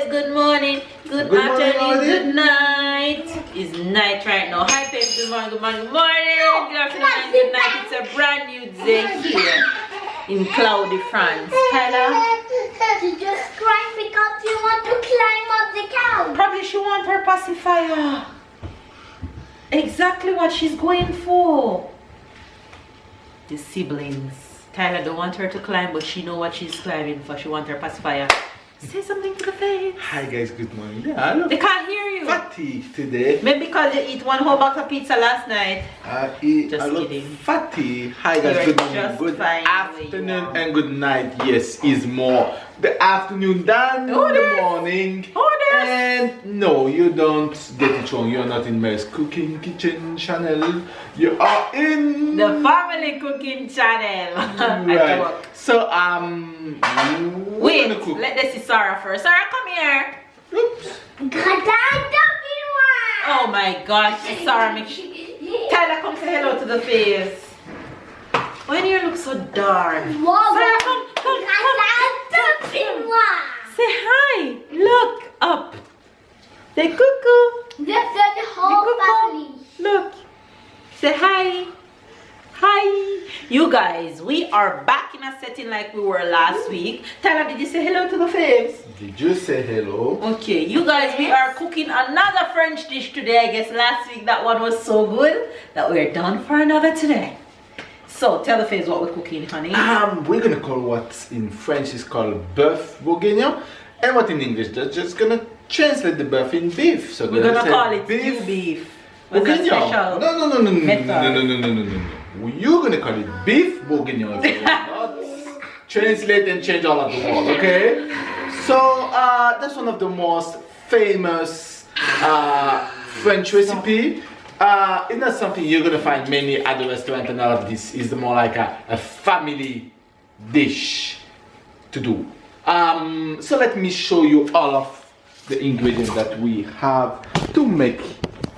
Babes, good morning, good afternoon, good night. It's night right now. Hi babes, good morning, good morning, good morning. Good afternoon and good night. It's a brand new day here in cloudy France. Tyler? She just cried because she wants to climb up the couch. Probably she wants her pacifier. Exactly what she's going for. The siblings. Tyler don't want her to climb, but she know what she's climbing for. She wants her pacifier. Say something to the face. Hi guys, good morning. Yeah, I look They can't hear you. fatty today. Maybe because you eat one whole box of pizza last night. I look kidding. fatty. Hi guys, You're good morning, just good fine afternoon and good night. Yes, is more the afternoon than the morning. And no, you don't get it wrong. You're not in Mary's cooking kitchen channel. You are in The family cooking channel. right. So we're Wait, gonna cook. let us see Sarah first. Sarah, come here. Oops. Oh my gosh, Sarah, Tyler, come say hello to the face. Why do you look so dark? Sarah, come. Say hi. Look up. Say cuckoo. That's the whole family. Look. Say hi. Hi. You guys, we are back in a setting like we were last week. Tyler, did you say hello to the face? Did you say hello? Okay, you guys, we are cooking another French dish today. I guess last week that one was so good that we're done for another today. So tell the face what we're cooking, honey. We're gonna call what in French is called bœuf bourguignon, and what in English that's just gonna translate the bœuf in beef. So We're gonna say call it beef. With a bourguignon. special method. No. You're gonna call it beef bourguignon. If you not translate and change all of the world, okay? So that's one of the most famous French recipe. It's not something you're gonna find many at the restaurant, and all of this is more like a family dish to do. So let me show you all of the ingredients that we have to make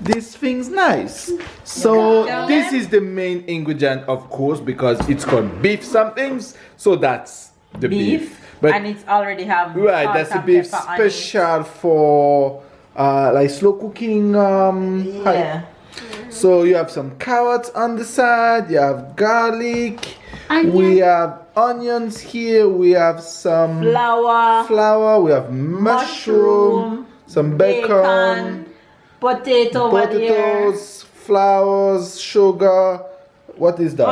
these things nice. So this is the main ingredient, of course, because it's called beef somethings. So that's the beef. But and it's already have right, salt that's the and beef pepper on it. special for like slow cooking. Yeah. So you have some carrots on the side, you have garlic, Onion. we have onions here, we have some flour, we have mushroom, some bacon, potatoes, flowers, sugar. What is that?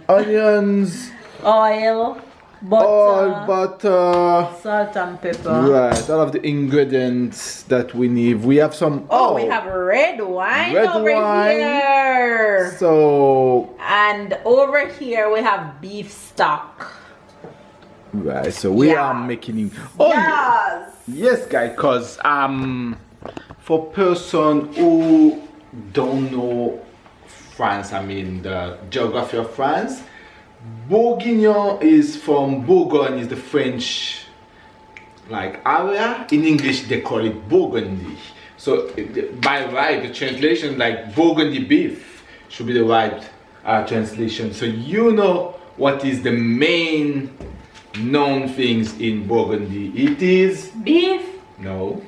Onions, oil, butter, salt and pepper. right, all of the ingredients that we need. We have some we have red wine Red over wine. here. So And over here we have beef stock. right, so we are making it. Oh Yes. yes, guys, cause for person who don't know France, I mean the geography of France, Bourguignon is from Bourgogne, is the French like area. In English they call it Burgundy. So by right, the translation like Burgundy beef should be the right translation. So you know what is the main known things in Burgundy? It is Beef, no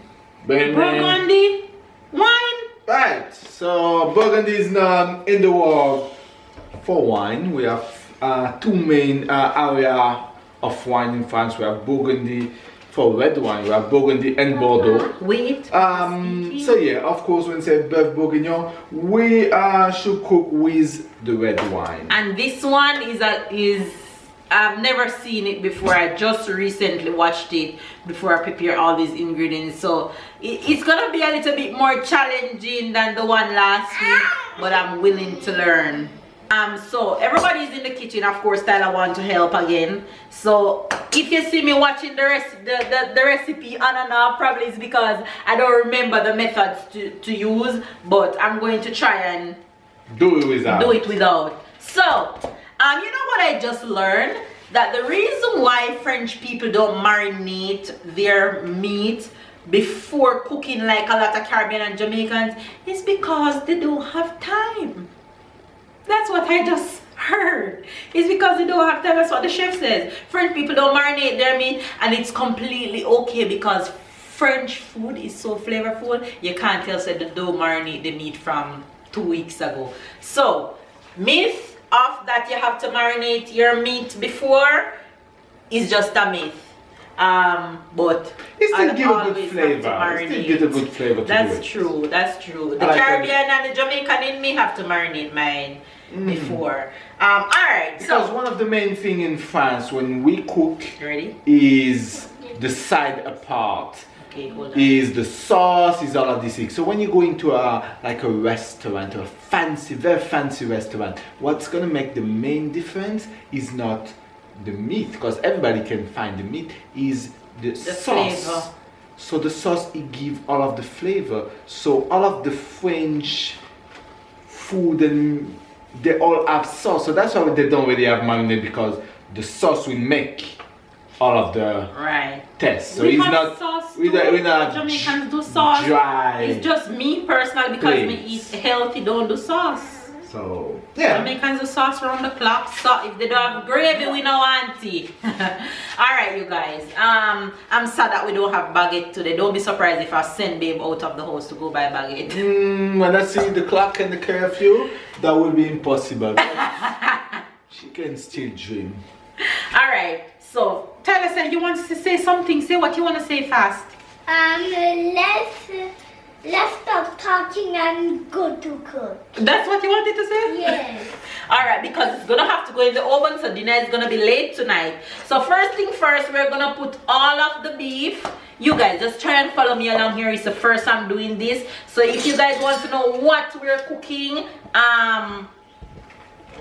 Burgundy, wine. right. So Burgundy is known in the world for wine. We have two main area of wine in France. We have Burgundy for red wine. We have Burgundy and Bordeaux. Wheat. So yeah, of course, when we say bœuf bourguignon, we should cook with the red wine. And this one is I've never seen it before. I just recently watched it before I prepare all these ingredients. So it's gonna be a little bit more challenging than the one last week, but I'm willing to learn. So everybody's in the kitchen. Of course, Tyler wants to help again. So if you see me watching the recipe on and off, probably it's because I don't remember the methods to use, but I'm going to try and do it without. So you know what I just learned? That the reason why French people don't marinate their meat before cooking like a lot of Caribbean and Jamaicans is because they don't have time. That's what I just heard. It's because they don't have time. That's what the chef says. French people don't marinate their meat, and it's completely okay because French food is so flavorful. You can't tell say the dough marinate the meat from 2 weeks ago. So myth of that you have to marinate your meat before is just a myth. But it still I'll give a always good have to flavor. It marinate. still gives a good flavor to That's it. true. That's true. The I like Caribbean and the Jamaican in me have to marinate mine before. All right. Because So one of the main thing in France when we cook ready? is the side apart. Okay, hold on. Is the sauce, is all of these things. So when you go into a like a restaurant, or a fancy, very fancy restaurant, what's gonna make the main difference is not the meat, because everybody can find the meat, is the sauce. flavor. So the sauce, it gives all of the flavor. So all of the French food, and they all have sauce. So that's why they don't really have marinade, because the sauce will make all of the Right. taste. So We it's have not sauce we too. don't have Jamaicans do sauce. dry. It's just me personally, because me eat Please. healthy, don't do sauce. So yeah. Jamaicans do sauce around the clock. So if they don't have gravy, we no want it. Alright, you guys. I'm sad that we don't have baguette today. Don't be surprised if I send babe out of the house to go buy baguette. When I see the clock and the curfew, that will be impossible. But she can still dream. Alright, so Tyler said you want to say something. Say what you want to say fast. Let's stop talking and go to cook. That's what you wanted to say? Yes. Alright, because it's gonna have to go in the oven, so dinner is gonna be late tonight. So first thing first, we're gonna put all of the beef. You guys just try and follow me along here. It's the first time doing this. So if you guys want to know what we're cooking,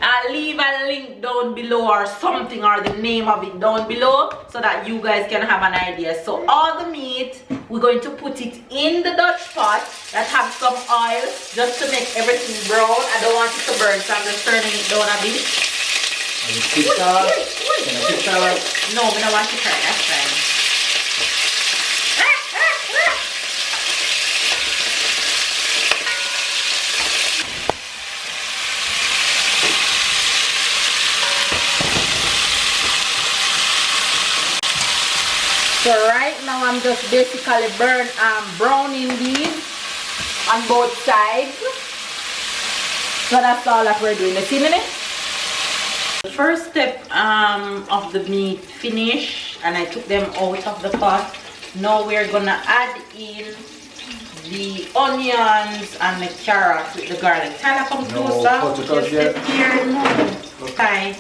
I'll leave a link down below or something, or the name of it down below, so that you guys can have an idea. So all the meat, we're going to put it in the Dutch pot that has some oil, just to make everything brown. I don't want it to burn, so I'm just turning it down a bit. No, we don't want to turn. That's fine. So right now I'm just basically browning these on both sides. So that's all that we're doing. You see me? The first step of the meat finish, and I took them out of the pot. Now we're gonna add in the onions and the carrots with the garlic. Tyler, come closer. Just sit here. No. Okay.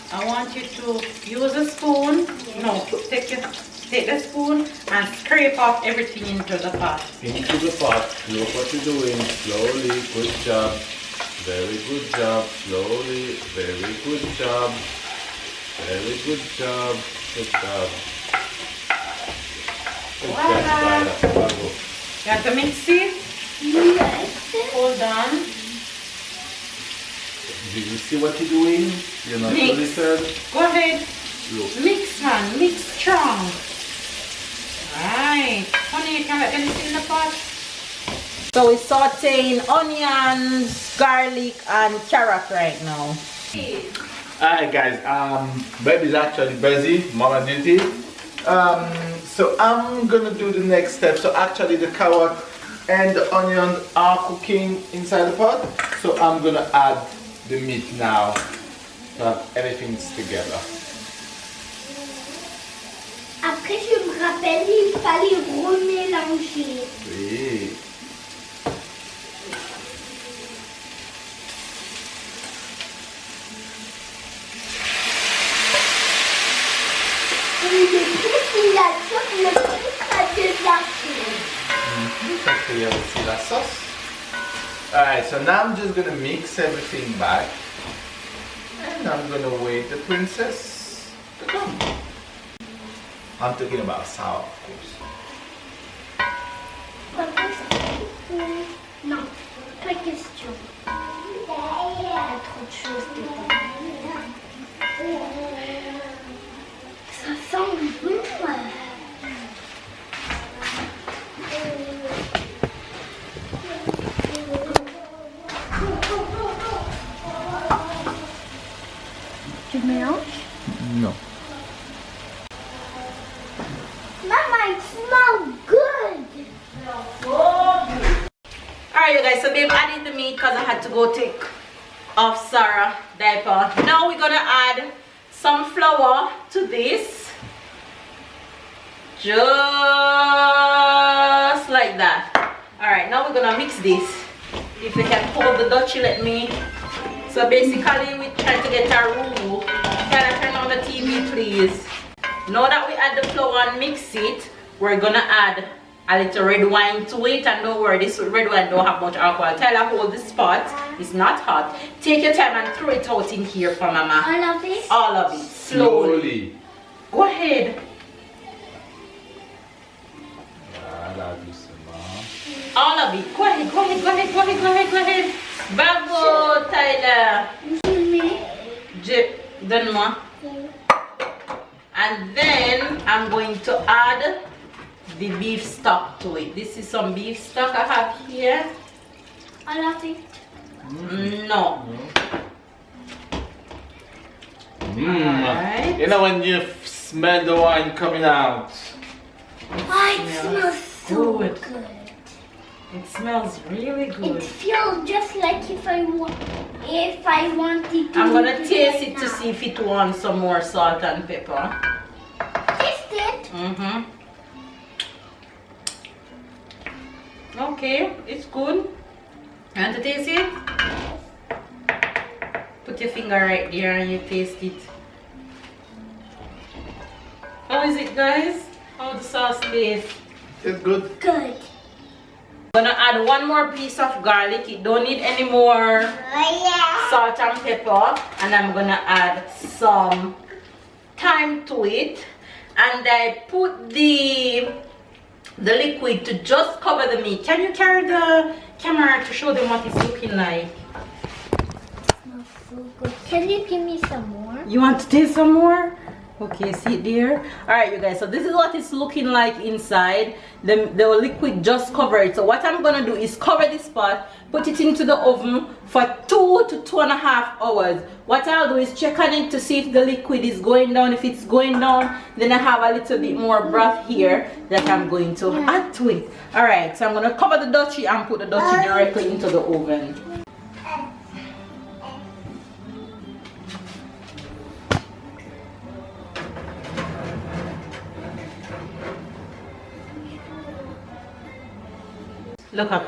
I want you to use a spoon. No, take the spoon and scrape off everything into the pot. Into the pot. Look what you're doing. Slowly. Good job. Very good job. Slowly. Very good job. Very good job. Good job. Good job, Tyler. You have to mix it? Yes. Hold on. Do you see what you're doing? You're not Mix. to listen. Go ahead. Look. Mix, man. Mix strong. Right. Honey, can you see in the pot? So we're sauteing onions, garlic, and carrot right now. Alright guys, baby's actually busy, mama duty. So I'm gonna do the next step. So actually the carrot and the onion are cooking inside the pot. So I'm gonna add the meat now. So everything's together. Après, je me rappelle, il fallait remélanger. Oui. Et le plus il attire, le plus ça désattire. Ça crée aussi la sauce. Alright, so now I'm just gonna mix everything back. And I'm gonna wait the princess to come. I'm talking about sour, of course. Non, pas question. Il y a trop de choses dedans. Ça sent bon. Tu mélanges? No. Mama, it's not Alright you guys, so babe added the meat because I had to go take off Sarah diaper. Now we're gonna add some flour to this. Just like that. Alright, now we're gonna mix this. If you can hold the dutchie, let me. So basically we're trying to get our roux. Can I turn on the TV please? Now that we add the flour and mix it, we're gonna add a little red wine to it, and don't worry, this red wine don't have much alcohol. Tyler, hold this pot. It's not hot. Take your time and throw it out in here for mama. All of it? All of it. Slowly. Go ahead. All of it. Go ahead, go ahead, go ahead, go ahead, go ahead, go ahead. Bravo, Tyler. Donne-moi. And then I'm going to add the beef stock to it. This is some beef stock I have here. All of it? No. Alright. You know when you smell the wine coming out. Oh, it smells so good. good. It smells really good. It feels just like if I wanted to. I'm gonna eat taste right it to now. see if it wants some more salt and pepper. Taste it. Okay, it's good. You want to taste it? Put your finger right there and you taste it. How is it, guys? How the sauce tastes? It's good. Good. I'm gonna add one more piece of garlic. It don't need any more salt and pepper. And I'm gonna add some thyme to it. And I put the liquid to just cover the meat. Can you carry the camera to show them what it's looking like? It smells so good. Can you give me some more? You want to taste some more? Okay, see it there. Alright you guys, so this is what it's looking like inside. The liquid just covered it. So what I'm gonna do is cover this pot, put it into the oven for 2 to 2.5 hours. What I'll do is check on it to see if the liquid is going down. If it's going down, then I have a little bit more broth here that I'm going to add to it. Alright, so I'm gonna cover the dutchie and put the dutchie directly into the oven. Look up.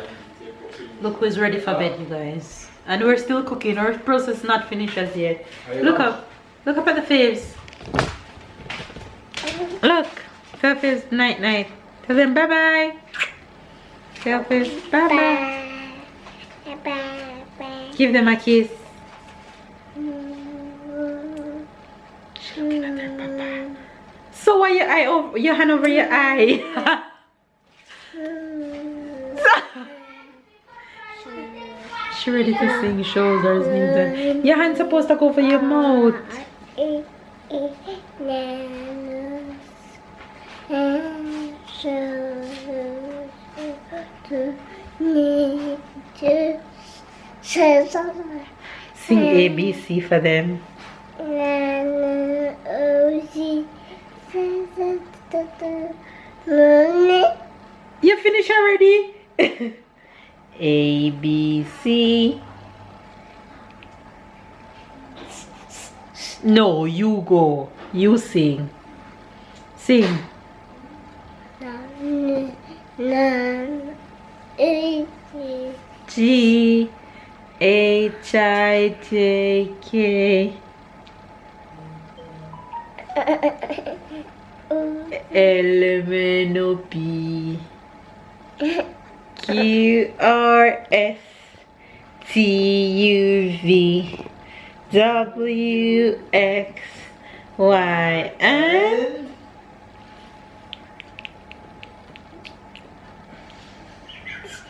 Look who's ready for bed, you guys. And we're still cooking. Our process is not finished as yet. Look up. Look up at the face. Look. Tell face night night. Tell them bye bye. Tell face bye bye. Bye. Give them a kiss. So why your eye over your hand over your eye? She ready to sing shoulders, knees, and your hand's supposed to go for your mouth. Sing ABC for them. You finish already? A, B, C. No, you go. You sing. Sing. G, H, I, J, K. L, M, N, O, P. Q, R, S, T, U, V, W, X, Y, and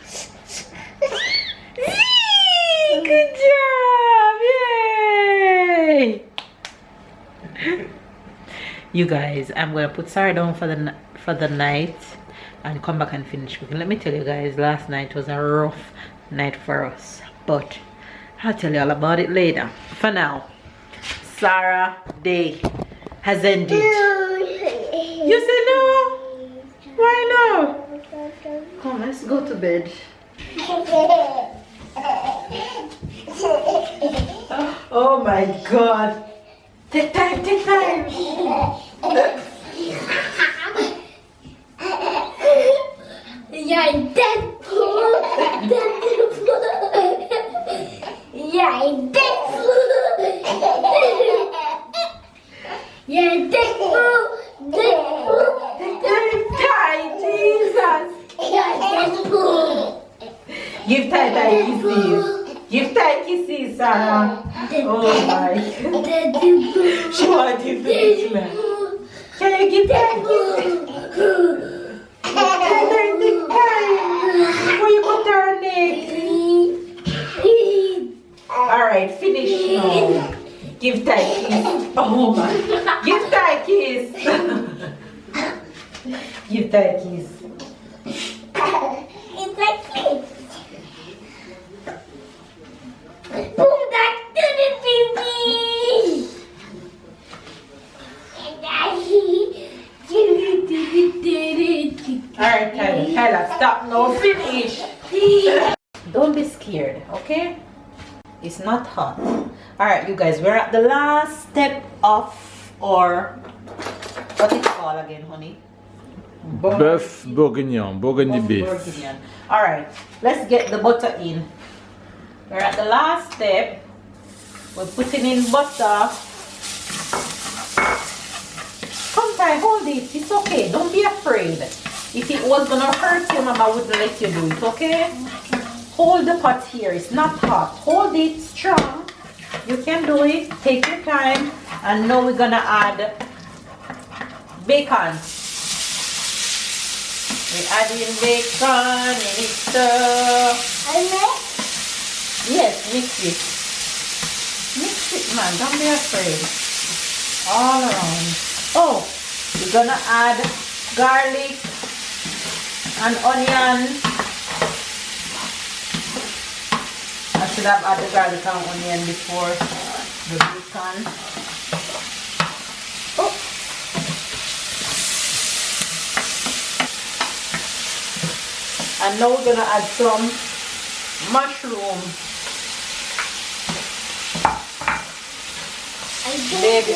Z! Good job! Yay! You guys, I'm gonna put Sarah down for the night and come back and finish cooking. Let me tell you guys, last night was a rough night for us, but I'll tell you all about it later. For now, Sarah day has ended. You say no? Why no? Come, let's go to bed. Oh my God. Take time, take time. You're Deadpool. Deadpool. You're Deadpool. You're Deadpool. Deadpool. Take time, Jesus. You're Deadpool. Give Ty kisses. Give Ty kisses, Sarah. Oh my God. Deadpool. She wants to give the big man. Can you give Ty kisses? Take time before you put her neck. Alright, finish now. Give Ty kiss. Oh my. Give Ty kiss. Give Ty kiss. It's like this. Boom, that did it, baby. Alright, Tyler, stop now. Finish. Don't be scared, okay? It's not hot. Alright, you guys, we're at the last step of our, what is it called again, honey? Beef bourguignon, Burgundy beef. Alright, let's get the butter in. We're at the last step. We're putting in butter. Come Ty, hold it. It's okay. Don't be afraid. If it was gonna hurt you, Mama wouldn't let you do it, okay? Hold the pot here. It's not hot. Hold it strong. You can do it. Take your time. And now we're gonna add bacon. We're adding bacon. You need to... Yes, mix it. Mix it, man. Don't be afraid. All around. Oh, we're gonna add garlic and onion. I should have added garlic and onion before the bacon. Oh. And now we're gonna add some mushroom. Baby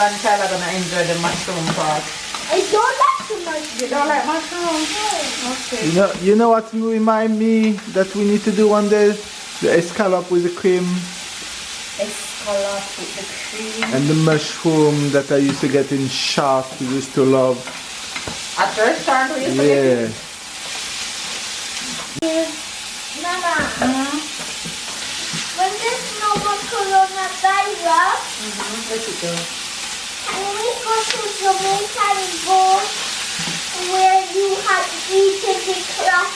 and Tyler are gonna enjoy the mushroom part. I don't like the mushroom. You don't like mushroom? Okay. You know what remind me that we need to do one day? The escalope with the cream Escalope with the cream. and the mushroom that I used to get in Shark. We used to love. At restaurant we used to Yeah. get it. Mama, when there's no more coronavirus, Let it go. can we go to Jamaica and go where you have eaten the crab?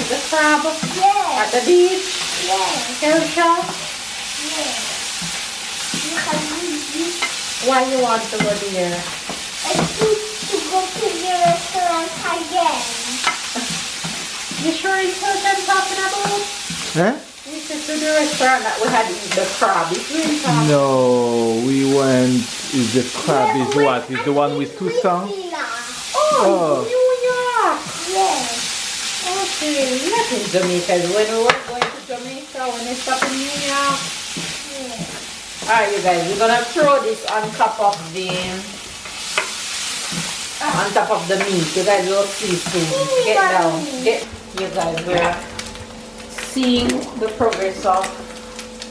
The crab Yeah. at the beach. Yeah. Culture. Yeah. You can eat this. Why you want to go there? I need to go to the restaurant again. You sure it's what I'm talking about? Eh? We said to the restaurant that we had eaten the crab. It's really crab. No, we went. Is the crab is what? Is the one with two songs? Oh, New York. Yes. Okay, not in Jamaica. When we were going to Jamaica, when we stopped in New York. Yes. Alright, you guys, we're gonna throw this on top of the meat. You guys will see soon. Get down. You guys, we're seeing the progress of.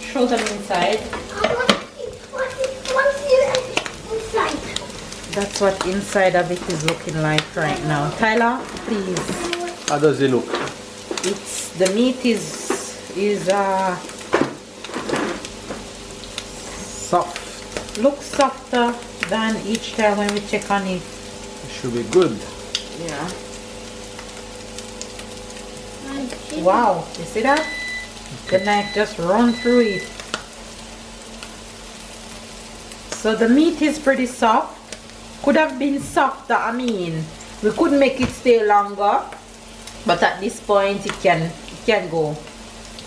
Show them inside. What's inside? That's what inside of it is looking like right now. Tyler, please. How does it look? It's the meat is Soft. looks softer than each time when we check on it. It should be good. Yeah. Wow, you see that? The knife just run through it. So the meat is pretty soft. Could have been softer, I mean, we could make it stay longer, but at this point it can go.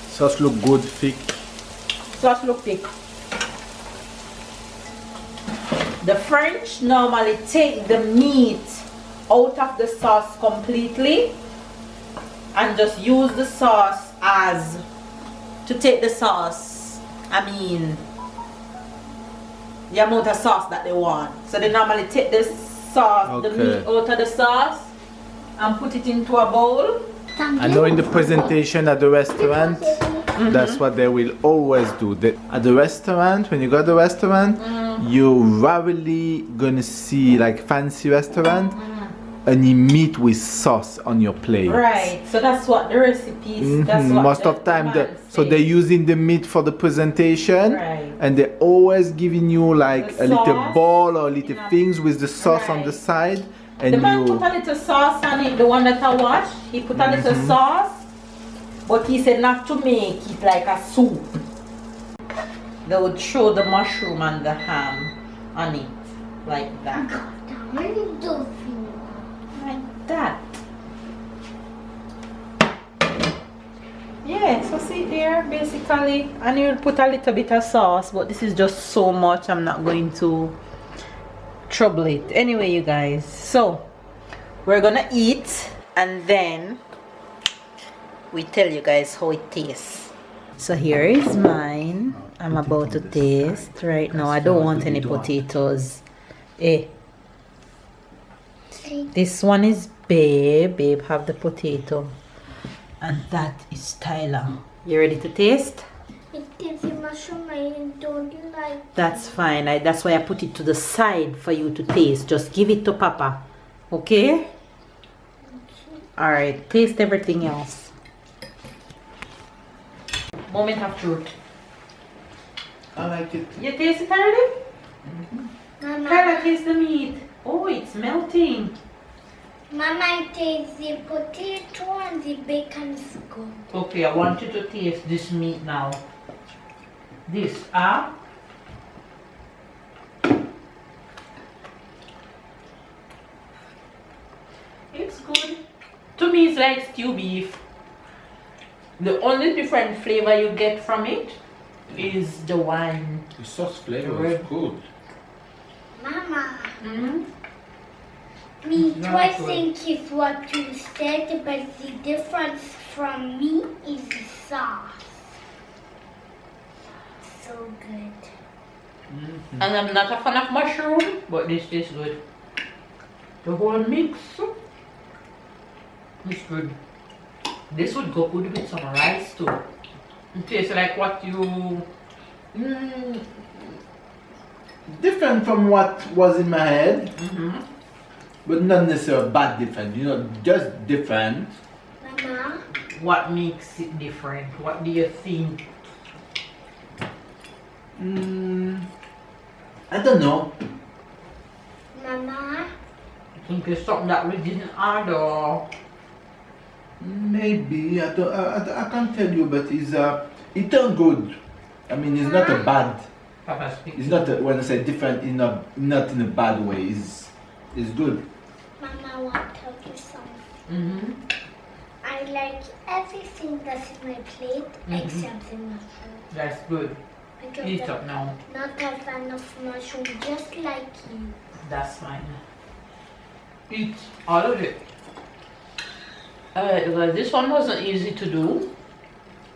Sauce look good, thick. Sauce look thick. The French normally take the meat out of the sauce completely and just use the sauce as to take the sauce, I mean the amount of sauce that they want. So they normally take the sauce, the meat out of the sauce and put it into a bowl. I know in the presentation at the restaurant, that's what they will always do. At the restaurant, when you go to the restaurant, you're rarely gonna see, like fancy restaurant, any meat with sauce on your plate. Right, so that's what the recipes, that's what most of time, so they're using the meat for the presentation, right. And they're always giving you like The a little sauce, ball or little things with the sauce on the side. And the man put a little sauce on it, the one that I watched, he put a little sauce, but he said not to make it like a soup. They would throw the mushroom and the ham on it, like that. Like that. Yeah, so see there, basically, and you'll put a little bit of sauce, but this is just so much, I'm not going to trouble it. Anyway, you guys, so we're gonna eat and then we tell you guys how it tastes. So here is mine. I'm about to taste right now. I don't want any potatoes. This one is Babe have the potato, and that is Tyler. You ready to taste? It gives you mushroom, I don't like. That's fine. That's why I put it to the side for you to taste. Just give it to Papa, okay? All right, taste everything else. Moment of truth. I like it. You taste it already? Mama, Tyler, taste the meat. Oh, it's melting. Mama, I taste the potato and the bacon is good. Okay, I want you to taste this meat now. This, it's good. To me, it's like stew beef. The only different flavor you get from it is the wine. The sauce flavor is good. Mama, Mm-hmm. me It's too, not I good. think is what you said, but the difference from me is the sauce. So good. And I'm not a fan of mushroom, but this tastes good. The whole mix is good. This would go good with some rice too. It tastes like what you... Different from what was in my head, Mm-hmm. but not necessarily bad different. You know, just different. Mama, What makes it different? What do you think? I don't know. Mama, I think it's something that we didn't add or... Maybe I can't tell you, but it turned good. I mean, it's not a bad. Papa speak. It's not when I say different, not in a bad way. It's good. Mama, I want to tell you something. Mm-hmm. I like everything that's in my plate except the mushroom. That's good. Because Eat I'm up now. not a fan of mushroom, just like you. That's fine. Eat all of it. Well, this one wasn't easy to do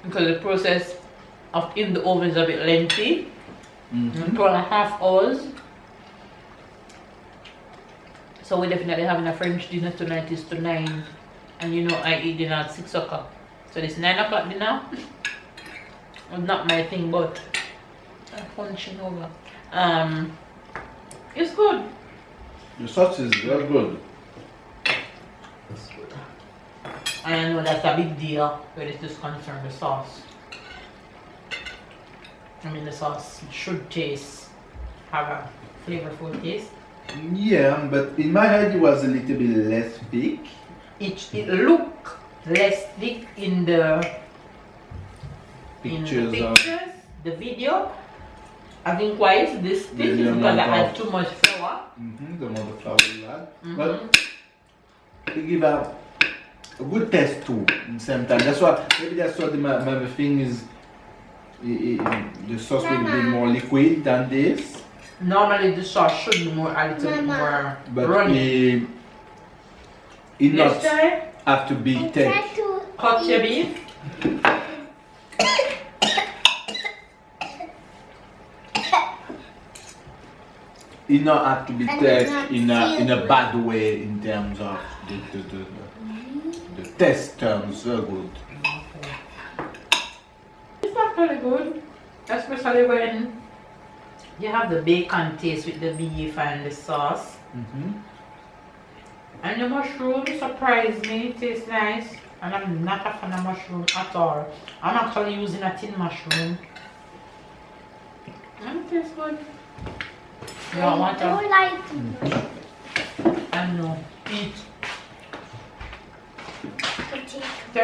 because the process of in the oven is a bit lengthy. 2.5 hours. So we're definitely having a French dinner tonight. Is to 9, and you know I eat dinner at 6 o'clock. So this 9 o'clock dinner was not my thing, but I'm punching over. It's good. The sauce is very good. It's good. I know that's a big deal when it is concerned the sauce. I mean the sauce should have a flavorful taste. Yeah, but in my head it was a little bit less thick. It look less thick in the Pictures the video. I think why is this thick is because I had too much flour. The more the flour you add. But it give a good taste too at the same time. That's why maybe that's what my thing is. The sauce will be more liquid than this. Normally the sauce should be more a little bit more But runny. It not Next time, have to be I thick. try to cut your eat. beef. It not have to be I thick did not in a feel bad way in terms of the taste terms so good. It's actually good, especially when you have the bacon taste with the beef and the sauce. And the mushroom surprised me, it tastes nice. And I'm not a fan of mushroom at all. I'm actually using a tin mushroom. And it tastes good. You don't want I to? don't like it. I know. Eat.